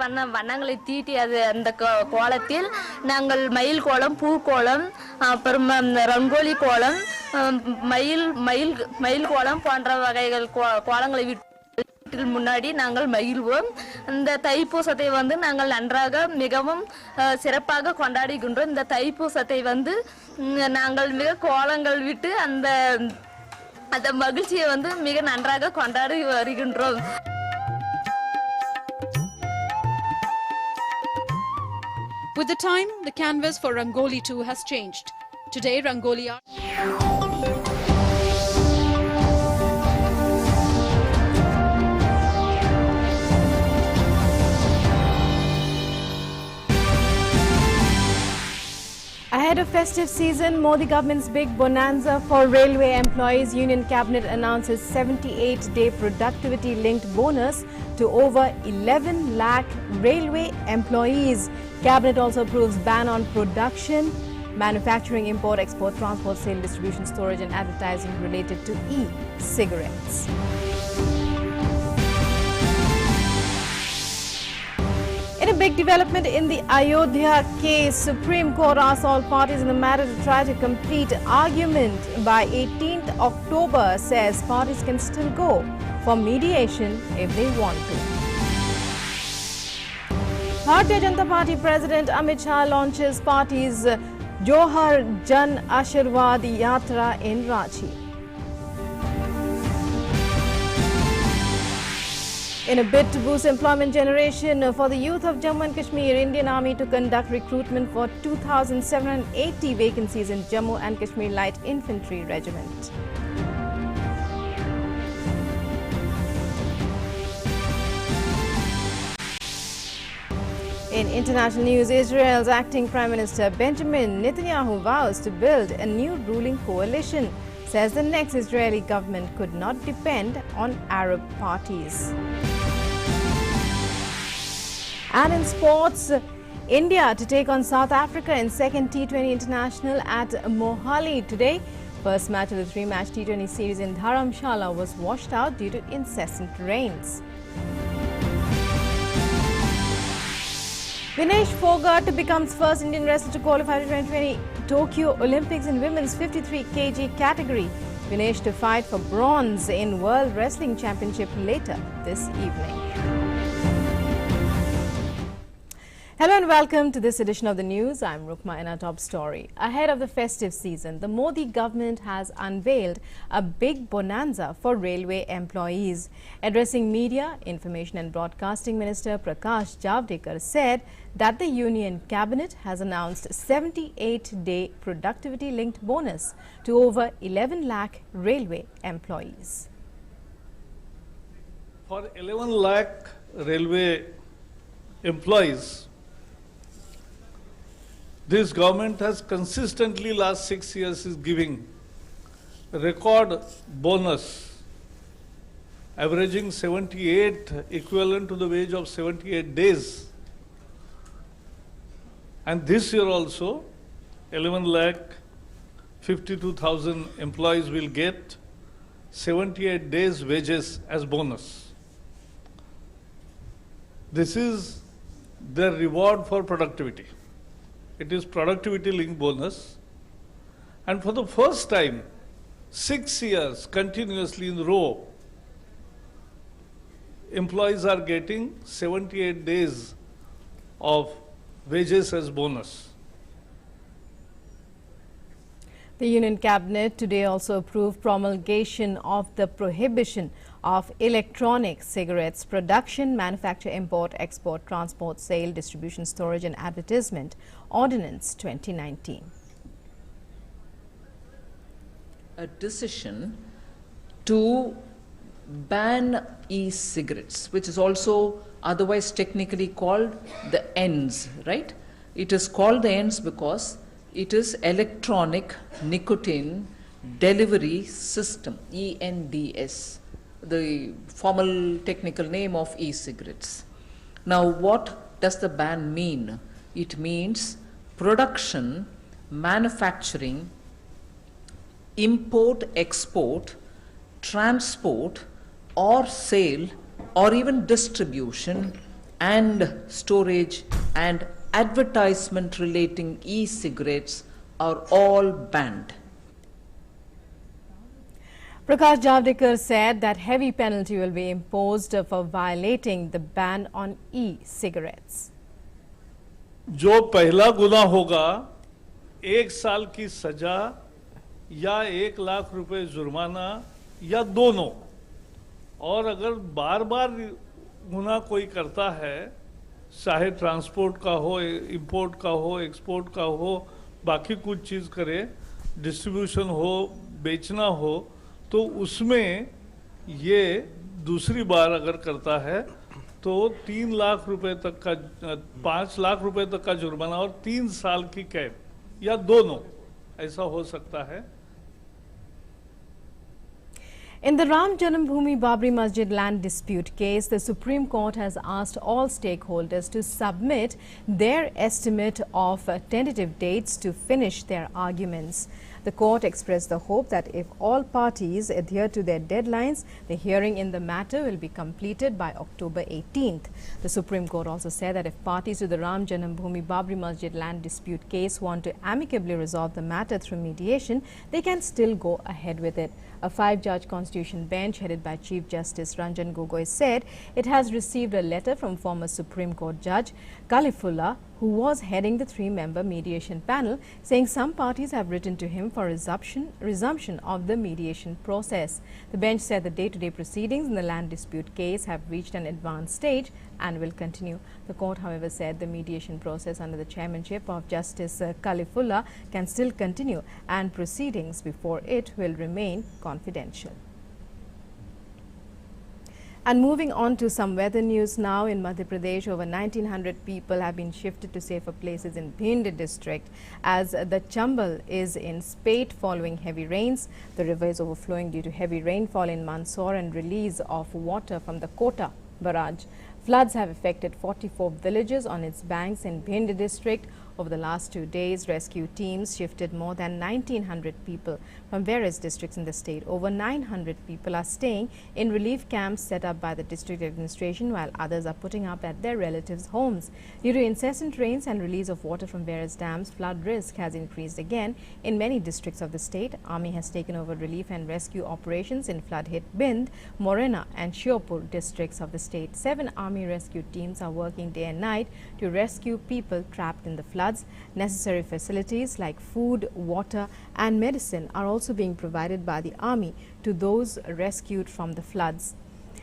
வண்ணங்களை தீட்டி அது அந்த கோலத்தில் நாங்கள் மயில் கோலம், பூக்கோலம், அப்புறம் ரங்கோலி கோலம், மயில் கோலம் போன்ற வகைகள் கோலங்களை வீட்டில் முன்னாடி நாங்கள் மகிழ்வோம். இந்த தைப்பூசத்தை நாங்கள் நன்றாக மிகவும் சிறப்பாக கொண்டாடுகின்றோம். இந்த தைப்பூசத்தை நாங்கள் மிக கோலங்கள் விட்டு அந்த மகிழ்ச்சியை மிக நன்றாக கொண்டாடி வருகின்றோம். With the time, the canvas for Rangoli too has changed. Today, Rangoli art Ahead of festive season, Modi government's big bonanza for railway employees. Union cabinet announces 78-day productivity-linked bonus to over 11 lakh railway employees. Cabinet also approves ban on production, manufacturing, import, export, transport, sale, distribution, storage and advertising related to e-cigarettes. In a big development in the Ayodhya case, Supreme Court asked all parties in the matter to try to complete argument by 18th October, says parties can still go for mediation if they want to. Bharatiya Janata Party President Amit Shah launches party's Johar Jan Ashirwad Yatra in Ranchi. In a bid to boost employment generation for the youth of Jammu and Kashmir, Indian Army to conduct recruitment for 2,780 vacancies in Jammu and Kashmir Light Infantry Regiment. In international news, Israel's acting Prime Minister Benjamin Netanyahu vows to build a new ruling coalition, says the next Israeli government could not depend on Arab parties. And in sports, India to take on South Africa in second T20 International at Mohali today. First match of the three-match T20 series in Dharamshala was washed out due to incessant rains. Vinesh Fogart becomes first Indian wrestler to qualify for 2020 Tokyo Olympics in women's 53 kg category. Vinesh to fight for bronze in World Wrestling Championship later this evening. Hello and welcome to this edition of the news. I'm Rukma in our top story. Ahead of the festive season, the Modi government has unveiled a big bonanza for railway employees. Addressing media, Information and Broadcasting Minister Prakash Javadekar said that the Union Cabinet has announced 78-day productivity-linked bonus to over 11 lakh railway employees. For 11 lakh railway employees, this government has consistently last 6 years is giving record bonus averaging 78, equivalent to the wage of 78 days. And this year also 11 lakh 52,000 employees will get 78 days wages as bonus. This is their reward for productivity. It is productivity linked bonus, and for the first time 6 years continuously in a row, employees are getting 78 days of wages as bonus. The Union Cabinet today also approved promulgation of the prohibition of electronic cigarettes production, manufacture, import, export, transport, sale, distribution, storage and advertisement Ordinance 2019. A decision to ban e-cigarettes, which is also otherwise technically called the ENDS, right? It is called the ENDS because it is electronic nicotine delivery system, ENDS, the formal technical name of e-cigarettes. Now, what does the ban mean? It means production, manufacturing, import, export, transport or sale or even distribution and storage and advertisement relating e-cigarettes are all banned. Prakash Javadekar said that heavy penalty will be imposed for violating the ban on e-cigarettes. जो पहला गुनाह होगा 1 साल की सजा या 1 लाख रुपए जुर्माना या दोनों, और अगर बार बार गुनाह कोई करता है, चाहे ट्रांसपोर्ट का हो, इंपोर्ट का हो, एक्सपोर्ट का हो, बाकी कुछ चीज करे, डिस्ट्रीब्यूशन हो, बेचना हो, तो उसमें ये दूसरी बार अगर करता है तो 3 लाख रुपए तक का 5 लाख रुपए तक का जुर्माना और 3 साल की कैद या दोनों ऐसा हो सकता है. In the Ram Janambhoomi Babri Masjid land dispute case, the Supreme Court has asked all stakeholders to submit their estimate of tentative dates to finish their arguments. The court expressed the hope that if all parties adhere to their deadlines, the hearing in the matter will be completed by October 18th. The Supreme Court also said that if parties to the Ram Janambhoomi Babri Masjid land dispute case want to amicably resolve the matter through mediation, they can still go ahead with it. A 5-judge constitution bench headed by Chief Justice Ranjan Gogoi said it has received a letter from former Supreme Court Judge Kalifullah, who was heading the 3-member mediation panel, saying some parties have written to him for resumption of the mediation process. The bench said the day-to-day proceedings in the land dispute case have reached an advanced stage and will continue. The court, however, said the mediation process under the chairmanship of Justice Kalifullah can still continue and proceedings before it will remain confidential. And moving on to some weather news now, in Madhya Pradesh, over 1900 people have been shifted to safer places in Bhind district as the Chambal is in spate following heavy rains. The river is overflowing due to heavy rainfall in Mandsaur and release of water from the Kota barrage. Floods have affected 44 villages on its banks in Bhind district. Over the last 2 days, rescue teams shifted more than 1900 people from various districts in the state. Over 900 people are staying in relief camps set up by the district administration, while others are putting up at their relatives' homes. Due to incessant rains and release of water from various dams, flood risk has increased again in many districts of the state. Army has taken over relief and rescue operations in flood-hit Bhind, Morena and Shiopur districts of the state. 7 army rescue teams are working day and night to rescue people trapped in the flood. Necessary facilities like food, water and medicine are also being provided by the army to those rescued from the floods.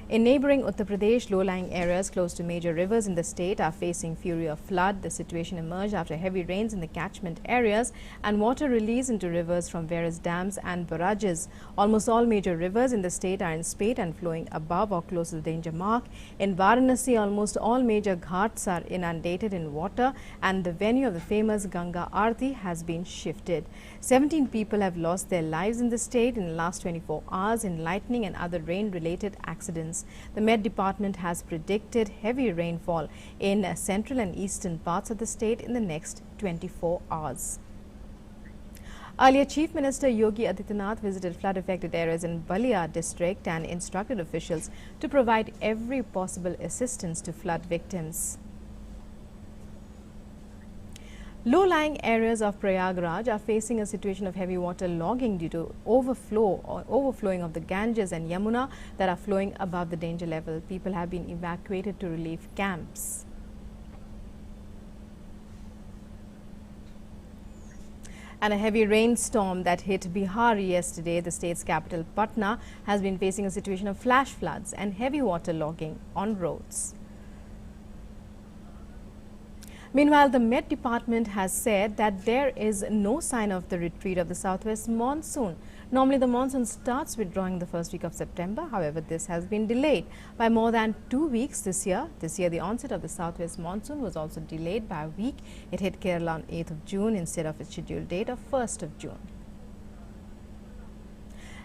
In neighboring Uttar Pradesh, low-lying areas close to major rivers in the state are facing fury of flood. The situation emerged after heavy rains in the catchment areas and water release into rivers from various dams and barrages. Almost all major rivers in the state are in spate and flowing above or close to the danger mark. In Varanasi, almost all major ghats are inundated in water and the venue of the famous Ganga Aarti has been shifted. 17 people have lost their lives in the state in the last 24 hours in lightning and other rain-related accidents. The Met Department has predicted heavy rainfall in central and eastern parts of the state in the next 24 hours. Earlier, Chief Minister Yogi Adityanath visited flood-affected areas in Balia district and instructed officials to provide every possible assistance to flood victims. Low-lying areas of Prayagraj are facing a situation of heavy water logging due to overflowing of the Ganges and Yamuna that are flowing above the danger level. People have been evacuated to relief camps. And a heavy rainstorm that hit Bihar yesterday, the state's capital Patna, has been facing a situation of flash floods and heavy water logging on roads. Meanwhile, the Met Department has said that there is no sign of the retreat of the southwest monsoon. Normally, the monsoon starts withdrawing the first week of September. However, this has been delayed by more than 2 weeks this year. This year, the onset of the southwest monsoon was also delayed by a week. It hit Kerala on 8th of June instead of its scheduled date of 1st of June.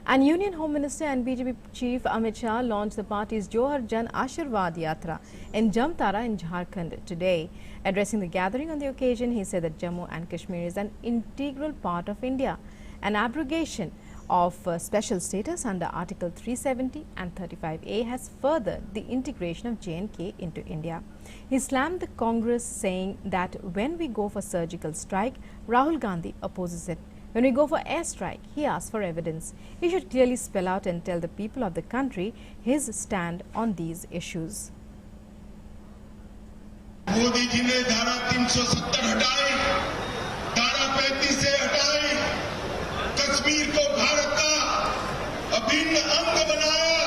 And Union Home Minister and BJP Chief Amit Shah launched the party's Johar Jan Ashirwad Yatra in Jamtara in Jharkhand today. Addressing the gathering on the occasion, he said that Jammu and Kashmir is an integral part of India. An abrogation of special status under Article 370 and 35A has furthered the integration of J&K into India. He slammed the Congress, saying that when we go for surgical strike, Rahul Gandhi opposes it. When we go for airstrike, he asks for evidence. He should clearly spell out and tell the people of the country his stand on these issues. Modi ji ने धारा 370 हटाई, धारा 35 से हटाई, कश्मीर को भारत का अभिन्न अंग बनाया।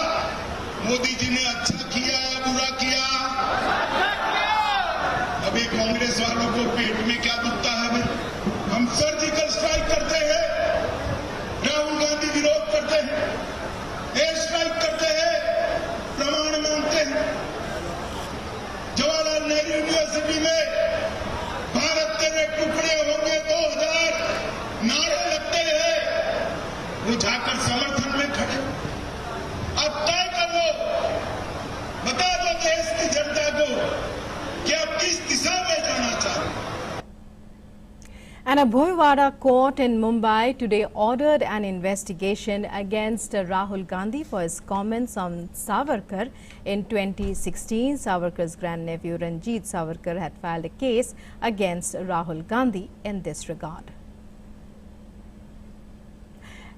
मोदी जी ने अच्छा किया या बुरा किया? अभी कांग्रेस वालों को पेट में क्या दुखता है? हम सर्जिकल स्ट्राइक करते हैं, राहुल गांधी विरोध करते हैं, एयर स्ट्राइक करते हैं, प्रमाण मांगते हैं। जवाहरलाल नेहरू यूनिवर्सिटी में भारत तेरे टुकड़े होंगे 2000 नारे लगते हैं, वो जाकर समर्थन में खड़े। अब तय कर लो, बता दो देश की जनता को कि आप किस दिशा में जाना चाहते हैं। And a Bhoiwara court in Mumbai today ordered an investigation against Rahul Gandhi for his comments on Savarkar in 2016. Savarkar's grandnephew Ranjit Savarkar had filed a case against Rahul Gandhi in this regard.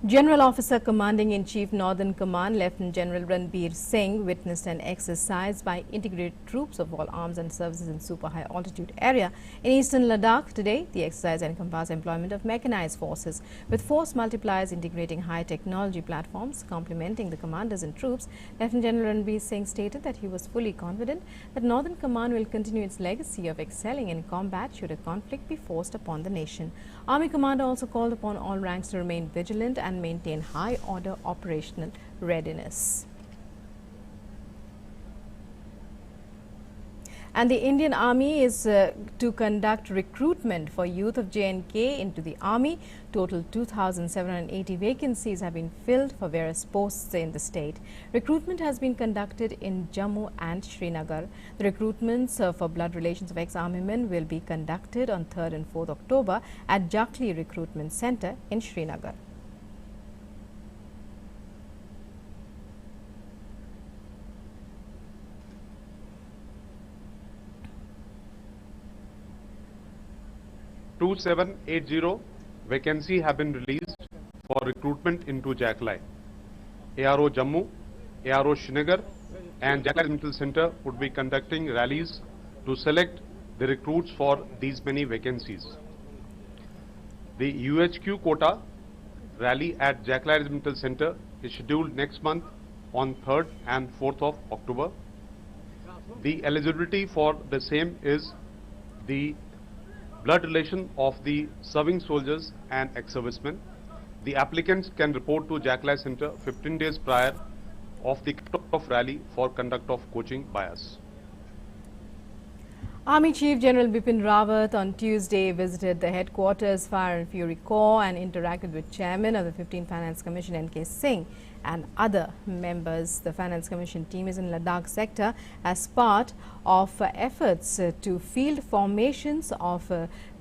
General Officer Commanding-in-Chief Northern Command Lieutenant General Ranbir Singh witnessed an exercise by integrated troops of all arms and services in super high altitude area in eastern Ladakh today. The exercise encompassed employment of mechanized forces with force multipliers integrating high technology platforms. Complementing the commanders and troops, Lieutenant General Ranbir Singh stated that he was fully confident that Northern Command will continue its legacy of excelling in combat should a conflict be forced upon the nation. Army Commander also called upon all ranks to remain vigilant and maintain high order operational readiness. And the Indian Army is to conduct recruitment for youth of J&K into the Army. Total 2,780 vacancies have been filled for various posts in the state. Recruitment has been conducted in Jammu and Srinagar. The recruitments for blood relations of ex-army men will be conducted on 3rd and 4th October at Jakli Recruitment Centre in Srinagar. (2780) vacancy have been released for recruitment into Jaklai. ARO Jammu, ARO Srinagar and Jaklai Mental Center would be conducting rallies to select the recruits for these many vacancies. The UHQ quota rally at Jaklai Regimental Center is scheduled next month on 3rd and 4th of October. The eligibility for the same is the blood relation of the serving soldiers and ex-servicemen. The applicants can report to Jaklai Center 15 days prior of the cut-off rally for conduct of coaching by us. Army Chief General Bipin Rawat on Tuesday visited the headquarters Fire and Fury Corps and interacted with Chairman of the 15th Finance Commission N.K. Singh and other members. The Finance Commission team is in Ladakh sector as part of efforts to field formations of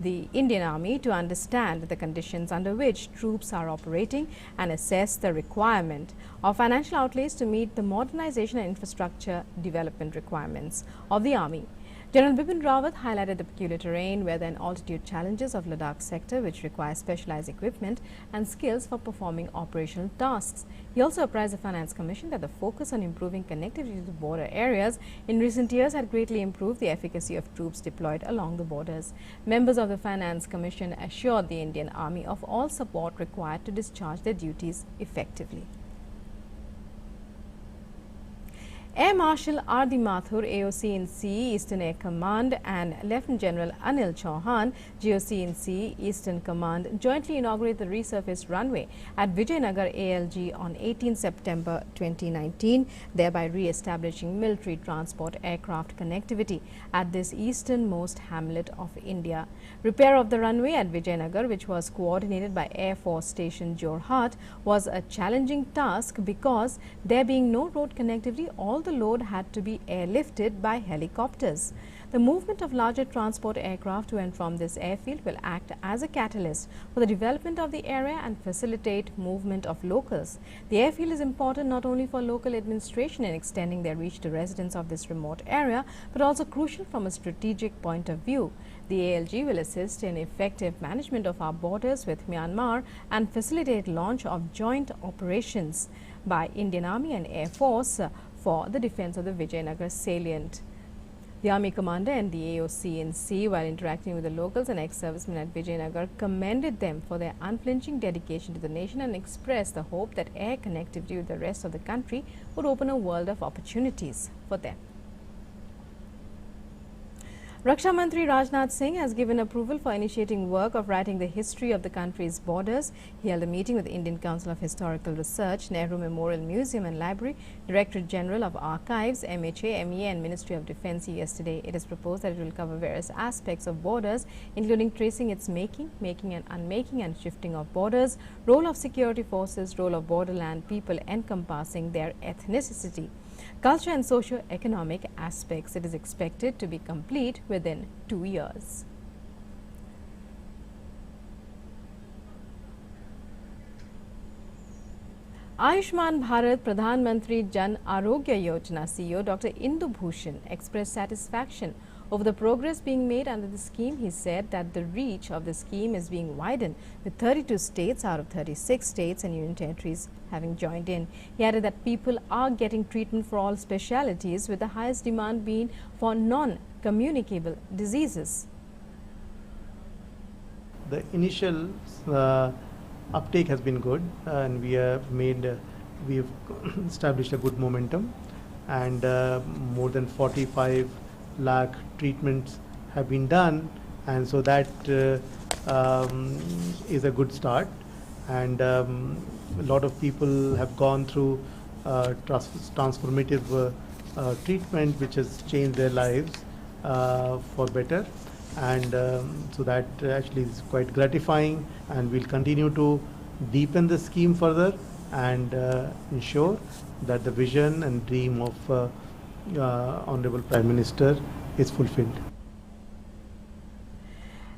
the Indian Army to understand the conditions under which troops are operating and assess the requirement of financial outlays to meet the modernization and infrastructure development requirements of the Army. General Bipin Rawat highlighted the peculiar terrain, weather and altitude challenges of Ladakh sector which require specialized equipment and skills for performing operational tasks. He also apprised the Finance Commission that the focus on improving connectivity to the border areas in recent years had greatly improved the efficacy of troops deployed along the borders. Members of the Finance Commission assured the Indian Army of all support required to discharge their duties effectively. Air Marshal R.D. Mathur, AOC in C, Eastern Air Command, and Lieutenant General Anil Chauhan, GOC in C, Eastern Command, jointly inaugurated the resurfaced runway at Vijayanagar ALG on 18 September 2019, thereby re-establishing military transport aircraft connectivity at this easternmost hamlet of India. Repair of the runway at Vijayanagar, which was coordinated by Air Force Station Jorhat, was a challenging task because there being no road connectivity, all the load had to be airlifted by helicopters. The movement of larger transport aircraft to and from this airfield will act as a catalyst for the development of the area and facilitate movement of locals. The airfield is important not only for local administration in extending their reach to residents of this remote area, but also crucial from a strategic point of view. The ALG will assist in effective management of our borders with Myanmar and facilitate launch of joint operations by Indian Army and Air Force for the defense of the Vijayanagar salient. The Army Commander and the AOC-NC, while interacting with the locals and ex-servicemen at Vijayanagar, commended them for their unflinching dedication to the nation and expressed the hope that air connectivity with the rest of the country would open a world of opportunities for them. Raksha Mantri Rajnath Singh has given approval for initiating work of writing the history of the country's borders. He held a meeting with the Indian Council of Historical Research, Nehru Memorial Museum and Library, Directorate General of Archives, MHA, MEA and Ministry of Defence yesterday. It is proposed that it will cover various aspects of borders, including tracing its making and unmaking and shifting of borders, role of security forces, role of borderland people encompassing their ethnicity, culture and socio-economic aspects. It is expected to be complete within 2 years. Ayushman Bharat Pradhan Mantri Jan Arogya Yojana CEO Dr. Indu Bhushan expressed satisfaction over the progress being made under the scheme. He said that the reach of the scheme is being widened, with 32 states out of 36 states and union territories having joined in. He added that people are getting treatment for all specialities, with the highest demand being for non-communicable diseases. The initial uptake has been good, and we have established a good momentum, and more than 45 lakh treatments have been done, and so that is a good start. And a lot of people have gone through transformative treatment, which has changed their lives for better, and so that actually is quite gratifying, and we'll continue to deepen the scheme further and ensure that the vision and dream of Honorable Prime Minister is fulfilled.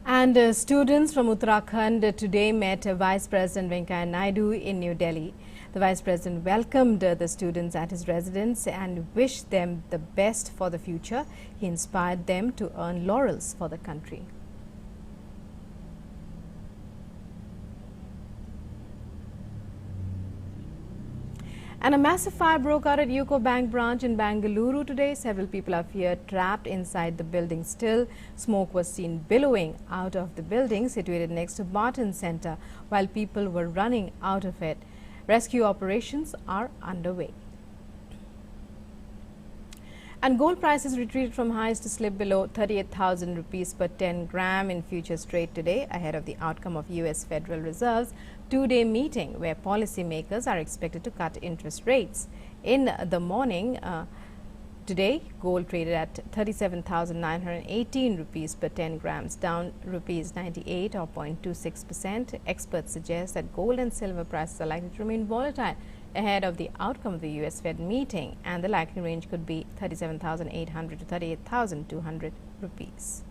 And students from Uttarakhand today met Vice President Venkaiah Naidu in New Delhi. The Vice President welcomed the students at his residence and wished them the best for the future. He inspired them to earn laurels for the country. And a massive fire broke out at UCO Bank branch in Bangalore today. Several people are feared trapped inside the building still. Smoke was seen billowing out of the building situated next to Barton Centre while people were running out of it. Rescue operations are underway. And gold prices retreated from highs to slip below 38,000 rupees per 10 gram in futures trade today, ahead of the outcome of US Federal Reserve's two-day meeting, where policymakers are expected to cut interest rates. In the morning today, gold traded at 37,918 rupees per 10 grams, down rupees 98 or 0.26%. Experts suggest that gold and silver prices are likely to remain volatile ahead of the outcome of the US Fed meeting, and the likely range could be 37,800 to 38,200 rupees.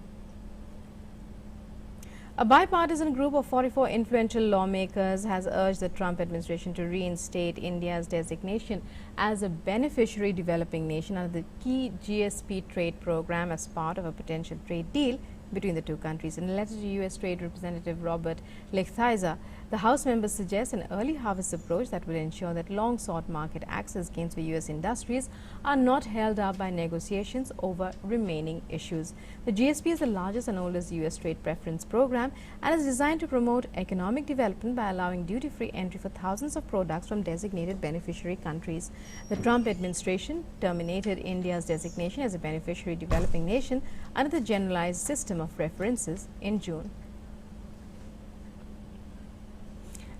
A bipartisan group of 44 influential lawmakers has urged the Trump administration to reinstate India's designation as a beneficiary developing nation under the key GSP trade program as part of a potential trade deal between the two countries. In a letter to U.S. Trade Representative Robert Lighthizer, the House members suggest an early harvest approach that will ensure that long-sought market access gains for U.S. industries are not held up by negotiations over remaining issues. The GSP is the largest and oldest U.S. trade preference program and is designed to promote economic development by allowing duty-free entry for thousands of products from designated beneficiary countries. The Trump administration terminated India's designation as a beneficiary developing nation under the generalized system of preferences in June.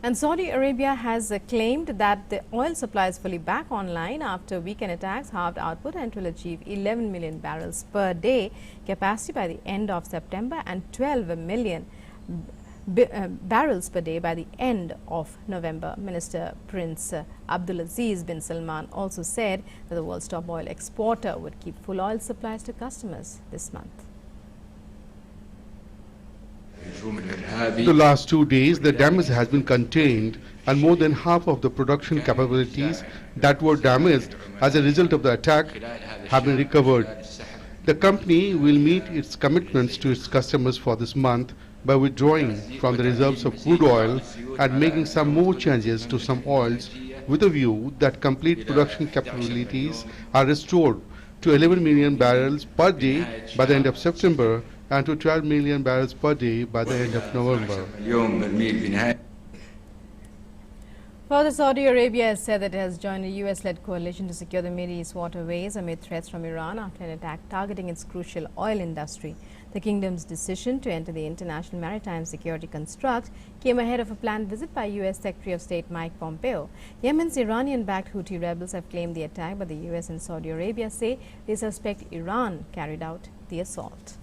And Saudi Arabia has claimed that the oil supply is fully back online after weekend attacks halved output and will achieve 11 million barrels per day capacity by the end of September and 12 million barrels per day by the end of November. Minister Prince Abdulaziz bin Salman also said that the world's top oil exporter would keep full oil supplies to customers this month. The last 2 days, the damage has been contained and more than half of the production capabilities that were damaged as a result of the attack have been recovered. The company will meet its commitments to its customers for this month by withdrawing from the reserves of crude oil and making some more changes to some oils with a view that complete production capabilities are restored to 11 million barrels per day by the end of September and to 12 million barrels per day by the end of November. Further, Saudi Arabia has said that it has joined a US-led coalition to secure the Middle East waterways amid threats from Iran after an attack targeting its crucial oil industry. The kingdom's decision to enter the International Maritime Security Construct came ahead of a planned visit by US Secretary of State Mike Pompeo. Yemen's Iranian-backed Houthi rebels have claimed the attack, but the US and Saudi Arabia say they suspect Iran carried out the assault.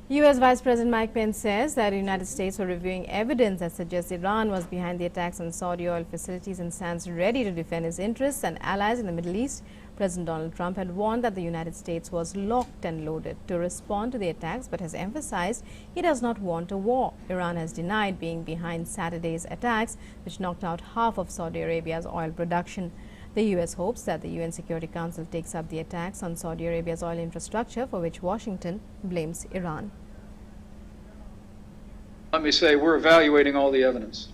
US Vice President Mike Pence says that the United States were reviewing evidence that suggests Iran was behind the attacks on Saudi oil facilities and stands ready to defend its interests and allies in the Middle East. President Donald Trump had warned that the United States was locked and loaded to respond to the attacks, but has emphasized he does not want a war. Iran has denied being behind Saturday's attacks, which knocked out half of Saudi Arabia's oil production. The US hopes that the UN Security Council takes up the attacks on Saudi Arabia's oil infrastructure, for which Washington blames Iran. Let me say we're evaluating all the evidence.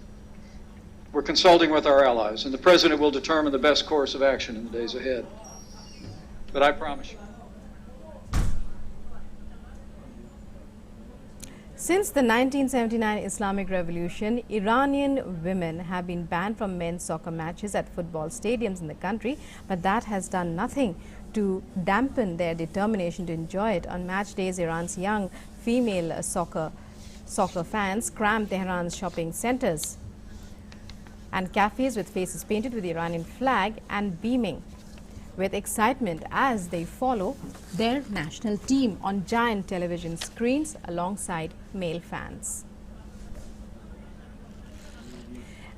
We're consulting with our allies, and the President will determine the best course of action in the days ahead. But I promise you. Since the 1979 Islamic Revolution, Iranian women have been banned from men's soccer matches at football stadiums in the country, but that has done nothing to dampen their determination to enjoy it. On match days, Iran's young female soccer fans cram Tehran's shopping centers and cafes with faces painted with the Iranian flag and beaming with excitement as they follow their national team on giant television screens alongside male fans.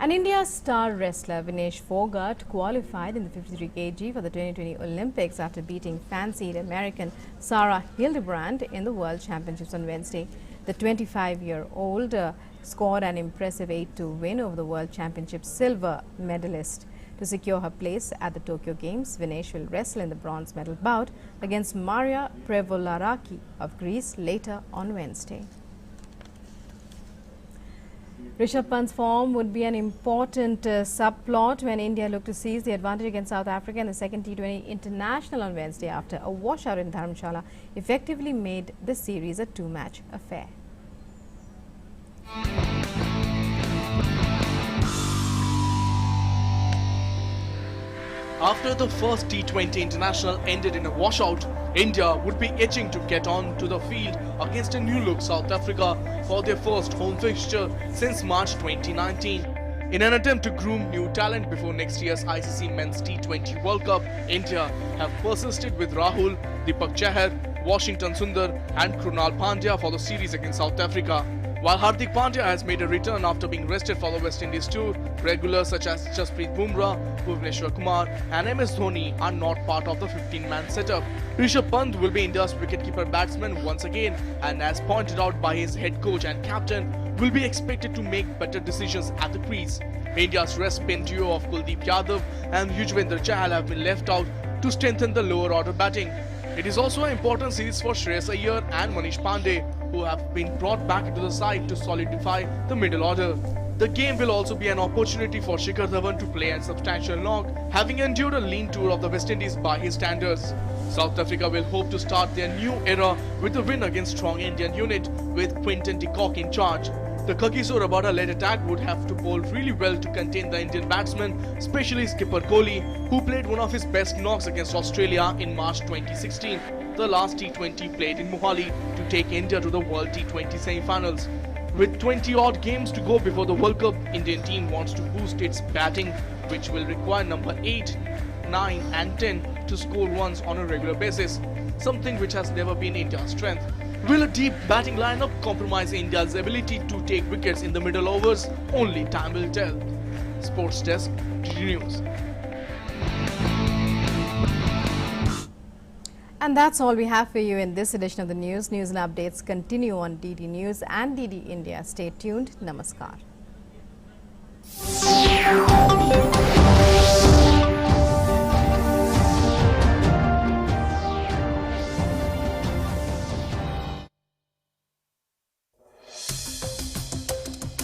And India's star wrestler Vinesh Fogart qualified in the 53 kg for the 2020 Olympics after beating fancied American Sarah Hildebrand in the World Championships on Wednesday. The 25-year-old scored an impressive 8-2 win over the World Championship silver medalist. To secure her place at the Tokyo Games, Vinesh will wrestle in the bronze medal bout against Maria Prevolaraki of Greece later on Wednesday. Rishabh Pant's form would be an important subplot when India looked to seize the advantage against South Africa in the second T20 International on Wednesday after a washout in Dharamshala effectively made the series a two-match affair. After the first T20 International ended in a washout, India would be itching to get on to the field against a new-look South Africa for their first home fixture since March 2019. In an attempt to groom new talent before next year's ICC Men's T20 World Cup, India have persisted with Rahul, Deepak Chahar, Washington Sundar and Krunal Pandya for the series against South Africa. While Hardik Pandya has made a return after being rested for the West Indies tour, regulars such as Jasprit Bumrah, Bhuvneshwar Kumar and MS Dhoni are not part of the 15-man setup. Rishabh Pant will be India's wicketkeeper batsman once again, and as pointed out by his head coach and captain, will be expected to make better decisions at the crease. India's rest spin duo of Kuldeep Yadav and Yuzvendra Chahal have been left out to strengthen the lower order batting. It is also an important series for Shreyas Iyer and Manish Pandey, who have been brought back into the side to solidify the middle order. The game will also be an opportunity for Shikhar Dhawan to play a substantial knock, having endured a lean tour of the West Indies by his standards. South Africa will hope to start their new era with a win against strong Indian unit with Quinton de Kock in charge. The Kagiso Rabada-led attack would have to bowl really well to contain the Indian batsmen, especially skipper Kohli, who played one of his best knocks against Australia in March 2016, the last T20 played in Mohali to take India to the World T20 semi-finals. With 20 odd games to go before the World Cup, Indian team wants to boost its batting, which will require number 8, 9 and 10 to score runs on a regular basis, something which has never been India's strength. Will a deep batting lineup compromise India's ability to take wickets in the middle overs? Only time will tell. Sports Desk, DD News. And that's all we have for you in this edition of the news. News and updates continue on DD News and DD India. Stay tuned. Namaskar.